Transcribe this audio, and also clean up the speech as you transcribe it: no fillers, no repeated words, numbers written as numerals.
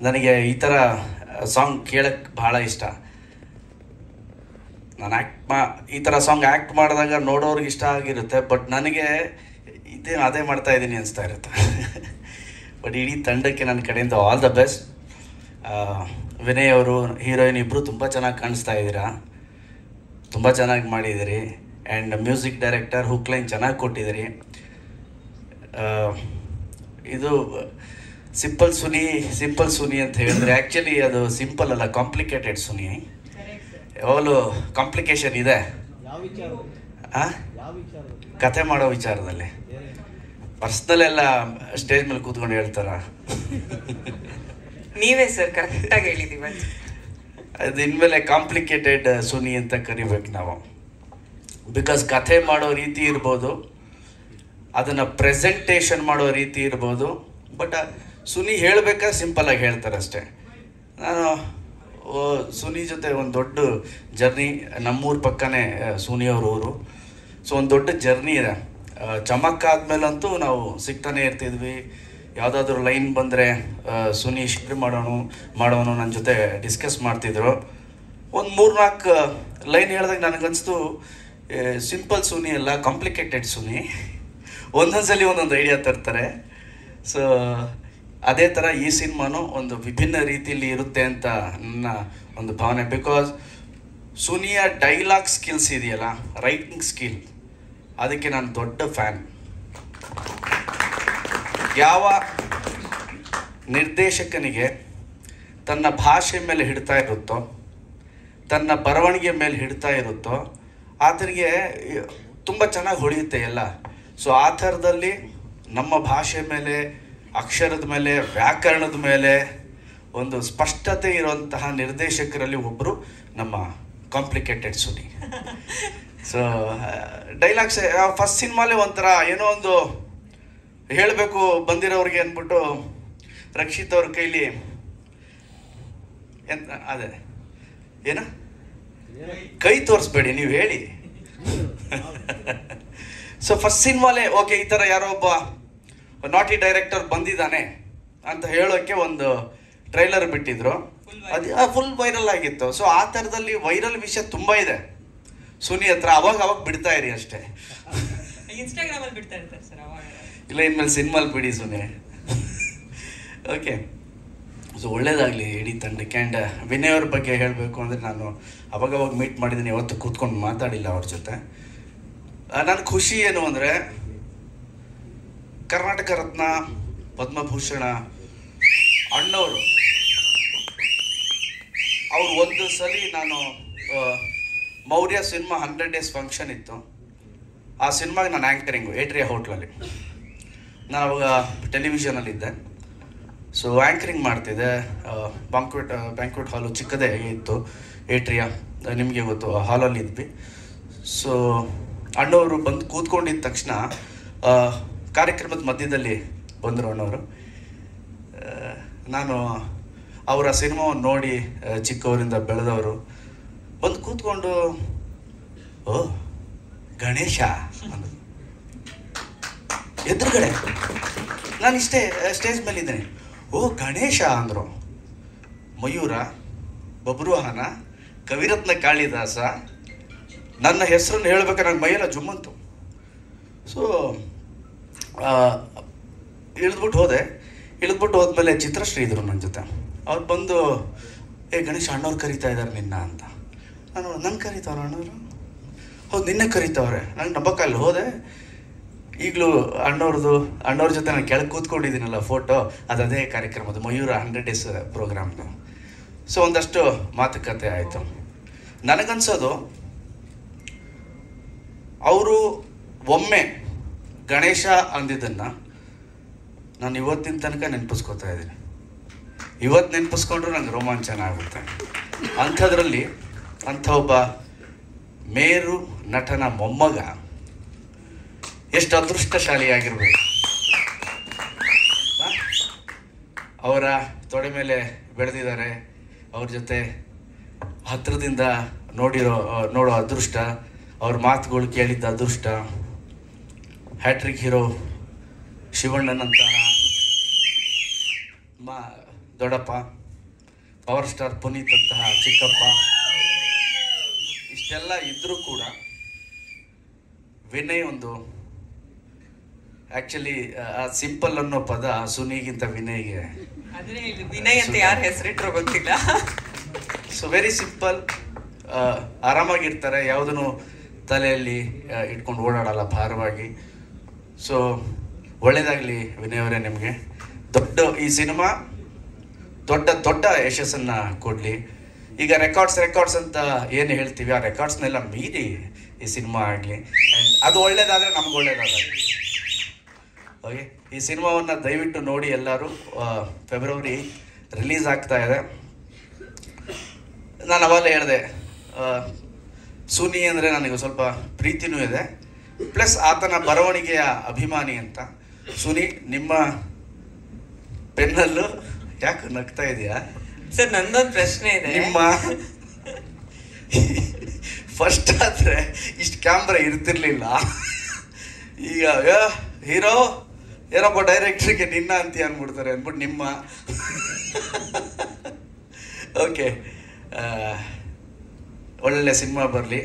ನನಗೆ ಈ ಥರ ಸಾಂಗ್ ಕೇಳಕ್ಕೆ ಭಾಳ ಇಷ್ಟ. ನಾನು ಈ ಥರ ಸಾಂಗ್ ಆ್ಯಕ್ಟ್ ಮಾಡಿದಾಗ ನೋಡೋರಿಗೆ ಇಷ್ಟ ಆಗಿರುತ್ತೆ, ಬಟ್ ನನಗೆ ಅದೇ ಮಾಡ್ತಾ ಇದ್ದೀನಿ ಅನಿಸ್ತಾ ಇರುತ್ತೆ. ಬಟ್ ಇಡೀ ತಂಡಕ್ಕೆ ನನ್ನ ಕಡೆಯಿಂದ ಆಲ್ ದ ಬೆಸ್ಟ್. ವಿನಯ್ ಅವರು, ಹೀರೋಯಿನ್ ಇಬ್ಬರು ತುಂಬ ಚೆನ್ನಾಗಿ ಕಾಣಿಸ್ತಾ ಇದ್ದೀರಾ, ತುಂಬ ಚೆನ್ನಾಗಿ ಮಾಡಿದ್ದೀರಿ. And music director hook line ಚೆನ್ನಾಗಿ ಕೊಟ್ಟಿದ್ದೀರಿ. ಇದು ಸಿಂಪಲ್ ಸುನಿ ಅಂತ ಹೇಳಿದ್ರೆ ಆ್ಯಕ್ಚುಲಿ ಅದು ಸಿಂಪಲ್ ಅಲ್ಲ, ಕಾಂಪ್ಲಿಕೇಟೆಡ್ ಸುನಿ. ಯಾವಾಗಲೂ ಕಾಂಪ್ಲಿಕೇಶನ್ ಇದೆ. ಕತೆ ಮಾಡೋ ವಿಚಾರದಲ್ಲಿ ಪರ್ಸ್ನಲ್ ಎಲ್ಲ ಸ್ಟೇಜ್ ಮೇಲೆ ಕೂತ್ಕೊಂಡು ಹೇಳ್ತಾರ. ನೀವೇ ಸರ್ ಕರೆಕ್ಟಾಗಿ ಹೇಳಿದ್ದೀವಿ. ಅದು ಇನ್ಮೇಲೆ ಕಾಂಪ್ಲಿಕೇಟೆಡ್ ಸುನಿ ಅಂತ ಕರಿಬೇಕು ನಾವು. ಬಿಕಾಸ್ ಕಥೆ ಮಾಡೋ ರೀತಿ ಇರ್ಬೋದು, ಅದನ್ನು ಪ್ರೆಸೆಂಟೇಷನ್ ಮಾಡೋ ರೀತಿ ಇರ್ಬೋದು, ಬಟ್ ಸುನಿ ಹೇಳಬೇಕಾದ್ರೆ ಸಿಂಪಲ್ಲಾಗಿ ಹೇಳ್ತಾರೆ ಅಷ್ಟೇ. ನಾನು ಸುನಿ ಜೊತೆ ಒಂದು ದೊಡ್ಡ ಜರ್ನಿ, ನಮ್ಮೂರ ಪಕ್ಕನೇ ಸುನಿಯವ್ರ ಊರು. ಸೊ ಒಂದು ದೊಡ್ಡ ಜರ್ನಿ ಇದೆ. ಚಮಕ್ ಆದಮೇಲಂತೂ ನಾವು ಸಿಗ್ತಾನೆ ಇರ್ತಿದ್ವಿ. ಯಾವುದಾದ್ರೂ ಲೈನ್ ಬಂದರೆ ಸುನಿ ಶೇರ್ ಮಾಡೋನು ನನ್ನ ಜೊತೆ ಡಿಸ್ಕಸ್ ಮಾಡ್ತಿದ್ರು. ಒಂದು 3-4 ಲೈನ್ ಹೇಳಿದಾಗ ನನಗನ್ನಿಸ್ತು ಸಿಂಪಲ್ ಸುನಿ ಅಲ್ಲ, ಕಾಂಪ್ಲಿಕೇಟೆಡ್ ಸುನಿ. ಒಂದೊಂದ್ಸಲಿ ಒಂದೊಂದು ಐಡಿಯಾ ತರ್ತಾರೆ. ಸೊ ಅದೇ ಥರ ಈ ಸಿನಿಮಾನು ಒಂದು ವಿಭಿನ್ನ ರೀತಿಯಲ್ಲಿ ಇರುತ್ತೆ ಅಂತ ನನ್ನ ಒಂದು ಭಾವನೆ. ಬಿಕಾಸ್ ಸುನಿಯ ಡೈಲಾಗ್ ಸ್ಕಿಲ್ಸ್ ಇದೆಯಲ್ಲ, ರೈಟಿಂಗ್ ಸ್ಕಿಲ್, ಅದಕ್ಕೆ ನಾನು ದೊಡ್ಡ ಫ್ಯಾನ್. ಯಾವ ನಿರ್ದೇಶಕನಿಗೆ ತನ್ನ ಭಾಷೆ ಮೇಲೆ ಹಿಡ್ತಾ ಇರುತ್ತೋ, ತನ್ನ ಬರವಣಿಗೆ ಮೇಲೆ ಹಿಡ್ತಾ ಇರುತ್ತೋ, ಆತನಿಗೆ ತುಂಬ ಚೆನ್ನಾಗಿ ಹೊಳೆಯುತ್ತೆ ಎಲ್ಲ. ಸೊ ಆ ಥರದಲ್ಲಿ ನಮ್ಮ ಭಾಷೆ ಮೇಲೆ, ಅಕ್ಷರದ ಮೇಲೆ, ವ್ಯಾಕರಣದ ಮೇಲೆ ಒಂದು ಸ್ಪಷ್ಟತೆ ಇರುವಂತಹ ನಿರ್ದೇಶಕರಲ್ಲಿ ಒಬ್ಬರು ನಮ್ಮ complicated Suni. So dialogues first ಸಿನಿಮಾಲೇ ಒಂಥರ ಏನೋ ಒಂದು ಹೇಳಬೇಕು ಬಂದಿರೋರಿಗೆ ಅಂದ್ಬಿಟ್ಟು ರಕ್ಷಿತ್ ಅವ್ರ ಕೈಲಿ ಎಂತ ಅದೇ ಏನ ಕೈ ತೋರಿಸ್ಬೇಡಿ, ನೀವು ಹೇಳಿ. ಸೊ ಫಸ್ಟ್ ಸಿನಿಮಾಲೇ ಓಕೆ, ಈ ಥರ ಯಾರೋ ಒಬ್ಬ ನಾಟಿ ಡೈರೆಕ್ಟರ್ ಬಂದಿದ್ದಾನೆ ಅಂತ ಹೇಳೋಕ್ಕೆ ಒಂದು ಟ್ರೈಲರ್ ಬಿಟ್ಟಿದ್ರು. ಅದು ಫುಲ್ ವೈರಲ್ ಆಗಿತ್ತು. ಸೊ ಆ ಥರದಲ್ಲಿ ವೈರಲ್ ವಿಷಯ ತುಂಬ ಇದೆ ಸುನಿ ಹತ್ರ. ಅವಾಗ ಬಿಡ್ತಾ ಇರಿ ಅಷ್ಟೇ. ಇನ್ಸ್ಟಾಗ್ರಾಮಲ್ಲಿ ಬಿಡ್ತಾ ಇರ್ತಾರೆ ಸರ್ ಅವಾಗ. ಇಲ್ಲ, ಇನ್ಮೇಲೆ ಸಿನಿಮಾಲ್ ಬಿಡಿ ಸುನಿ. ಓಕೆ, ಸೊ ಒಳ್ಳೇದಾಗಲಿ ಇಡೀ ತಂಡಕ್ಕೆ. ಆ್ಯಂಡ್ ವಿನಯ್ ಅವ್ರ ಬಗ್ಗೆ ಹೇಳಬೇಕು ಅಂದರೆ, ನಾನು ಅವಾಗವಾಗ ಮೀಟ್ ಮಾಡಿದ್ದೀನಿ, ಯಾವತ್ತು ಕೂತ್ಕೊಂಡು ಮಾತಾಡಿಲ್ಲ ಅವ್ರ ಜೊತೆ. ನನ್ನ ಖುಷಿ ಏನು ಅಂದರೆ, ಕರ್ನಾಟಕ ರತ್ನ, ಪದ್ಮಭೂಷಣ ಅಣ್ಣವರು ಅವ್ರು ಒಂದು ಸಲ ನಾನು ಮೌರ್ಯ ಸಿನಿಮಾ 100 ಡೇಸ್ ಫಂಕ್ಷನ್ ಇತ್ತು. ಆ ಸಿನಿಮಾಗೆ ನಾನು ಆ್ಯಂಕರಿಂಗು ಏಟ್ರಿಯಾ ಹೋಟ್ಲಲ್ಲಿ. ನಾನು ಅವಾಗ ಟೆಲಿವಿಷನಲ್ಲಿದ್ದೆ. ಸೊ ಆ್ಯಂಕರಿಂಗ್ ಮಾಡ್ತಿದ್ದೆ. ಬ್ಯಾಂಕ್ವೆಟ್ ಹಾಲು ಚಿಕ್ಕದೇ ಇತ್ತು, ಏಟ್ರಿಯಾ, ನಿಮಗೆ ಗೊತ್ತು, ಹಾಲಲ್ಲಿ ಇದ್ವಿ. ಸೊ ಅಣ್ಣವರು ಬಂದು ಕೂತ್ಕೊಂಡಿದ್ದ ತಕ್ಷಣ ಕಾರ್ಯಕ್ರಮದ ಮಧ್ಯದಲ್ಲಿ ಬಂದರು ಅಣ್ಣವರು. ನಾನು ಅವರ ಸಿನಿಮಾವನ್ನು ನೋಡಿ ಚಿಕ್ಕವರಿಂದ ಬೆಳೆದವರು ಬಂದು ಕೂತ್ಕೊಂಡು, ಓ ಗಣೇಶ ಅಂದರು ಎದುರುಗಡೆ. ನಾನು ಇಷ್ಟೇ ಸ್ಟೇಜ್ ಮೇಲಿದ್ದೇನೆ. ಓ ಗಣೇಶ ಅಂದರು. ಮಯೂರ, ಬಬ್ರುವಾಹನ, ಕವಿರತ್ನ ಕಾಳಿದಾಸ, ನನ್ನ ಹೆಸರನ್ನು ಹೇಳ್ಬೇಕಾದ್ರೆ ನನ್ನ ಮೈಯೆಲ್ಲ ಜುಮ್ಮಂತು. ಸೊ ಇಳಿದ್ಬಿಟ್ಟು ಹೋದ್ಮೇಲೆ ಚಿತ್ರಶ್ರೀ ಇದ್ರು ನನ್ನ ಜೊತೆ. ಅವ್ರು ಬಂದು, ಗಣೇಶ್ ಅಣ್ಣವ್ರು ಕರೀತಾ ಇದ್ದಾರೆ ನಿನ್ನ ಅಂತ. ನಾನು, ನನ್ನ ಕರೀತಾವ್ರ ಅಣ್ಣವರು? ಹೌದು, ನಿನ್ನೆ ಕರೀತಾವ್ರೆ. ನಂಗೆ ನಂಬಕ್ಕಲ್ಲಿ ಹೋದೆ. ಈಗಲೂ ಅಣ್ಣವ್ರ ಜೊತೆ ನಾನು ಕೆಳಗೆ ಕೂತ್ಕೊಂಡಿದ್ದೀನಲ್ಲ ಫೋಟೋ, ಅದೇ ಕಾರ್ಯಕ್ರಮದ ಮಯೂರ 100 ಡೇಸ್ ಪ್ರೋಗ್ರಾಮ್ದು. ಸೊ ಒಂದಷ್ಟು ಮಾತುಕತೆ ಆಯಿತು. ನನಗನ್ಸೋದು ಅವರು ಒಮ್ಮೆ ಗಣೇಶ ಅಂದಿದ್ದನ್ನು ನಾನು ಇವತ್ತಿನ ತನಕ ನೆನಪಿಸ್ಕೊತಾ ಇದ್ದೀನಿ. ಇವತ್ತು ನೆನಪಿಸ್ಕೊಂಡ್ರು ನಂಗೆ ರೋಮಾಂಚನ ಆಗುತ್ತೆ. ಅಂಥದ್ರಲ್ಲಿ ಅಂಥ ಒಬ್ಬ ಮೇರು ನಟನ ಮೊಮ್ಮಗ ಎಷ್ಟು ಅದೃಷ್ಟಶಾಲಿಯಾಗಿರ್ಬೇಕು. ಅವರ ತೊಡೆ ಮೇಲೆ ಬೆಳೆದಿದ್ದಾರೆ, ಅವ್ರ ಜೊತೆ ಹತ್ತಿರದಿಂದ ನೋಡೋ ಅದೃಷ್ಟ, ಅವ್ರ ಮಾತುಗಳು ಕೇಳಿದ್ದ ಅದೃಷ್ಟ. ಹ್ಯಾಟ್ರಿಕ್ ಹೀರೋ ಶಿವಣ್ಣನಂತಹ ದೊಡ್ಡಪ್ಪ, ಪವರ್ ಸ್ಟಾರ್ ಪುನೀತ್ ಅಂತಹ ಚಿಕ್ಕಪ್ಪ, ಇಷ್ಟೆಲ್ಲ ಇದ್ರೂ ಕೂಡ ವಿನಯ್ ಒಂದು ಆ್ಯಕ್ಚುಲಿ ಸಿಂಪಲ್ ಅನ್ನೋ ಪದ ಸುನಿಗಿಂತ ವಿನಯ್ಗೆ, ಅದನ್ನೇ ವಿನಯ್ ಅಂತ ಯಾರು ಹೆಸರಿಟ್ರೋ ಗೊತ್ತಿಲ್ಲ. ಸೊ ವೆರಿ ಸಿಂಪಲ್, ಆರಾಮಾಗಿರ್ತಾರೆ, ಯಾವುದನ್ನು ತಲೆಯಲ್ಲಿ ಇಟ್ಕೊಂಡು ಓಡಾಡಲ್ಲ ಭಾರವಾಗಿ. ಸೊ ಒಳ್ಳೆಯದಾಗಲಿ ವಿನಯ್ ಅವರೇ, ನಿಮಗೆ ಈ ಸಿನಿಮಾ ದೊಡ್ಡ ಯಶಸ್ಸನ್ನು ಕೊಡಲಿ. ಈಗ ರೆಕಾರ್ಡ್ಸ್ ಅಂತ ಏನು ಹೇಳ್ತೀವಿ, ಆ ರೆಕಾರ್ಡ್ಸ್ನೆಲ್ಲ ಮೀರಿ ಈ ಸಿನಿಮಾ ಆಗಲಿ. ಆ್ಯಂಡ್ ಅದು ಒಳ್ಳೇದಾದರೆ ನಮ್ಗೆ ಒಳ್ಳೇದಾಗಲಿ. ಓಕೆ, ಈ ಸಿನಿಮಾವನ್ನು ದಯವಿಟ್ಟು ನೋಡಿ ಎಲ್ಲರೂ. ಫೆಬ್ರವರಿ ರಿಲೀಸ್ ಆಗ್ತಾ ಇದೆ. ನಾನು ಅವಾಗಲೇ ಹೇಳಿದೆ, ಸುನಿ ಅಂದರೆ ನನಗೆ ಸ್ವಲ್ಪ ಪ್ರೀತಿನೂ ಇದೆ, ಪ್ಲಸ್ ಆತನ ಬರವಣಿಗೆಯ ಅಭಿಮಾನಿ ಅಂತ. ಸುನಿ, ನಿಮ್ಮ ಪೆನ್ನಲ್ಲೂ ಯಾಕೆ ನಗ್ತಾ ಇದೆಯಾ ಸರ್? ನಂದೊಂದು ಪ್ರಶ್ನೆ ಇದೆ. ನಿಮ್ಮ ಫಸ್ಟ್ ಆದರೆ ಇಷ್ಟು ಕ್ಯಾಮ್ರಾ ಇರ್ತಿರ್ಲಿಲ್ಲ. ಈಗ ಹೀರೋ ಏನಪ್ಪ ಡೈರೆಕ್ಟ್ರಿಗೆ ನಿನ್ನ ಅಂತ ಅಂದ್ಬಿಡ್ತಾರೆ ಅಂದ್ಬಿಟ್ಟು ನಿಮ್ಮ. ಓಕೆ, ಒಳ್ಳೆ ಸಿನಿಮಾ ಬರಲಿ.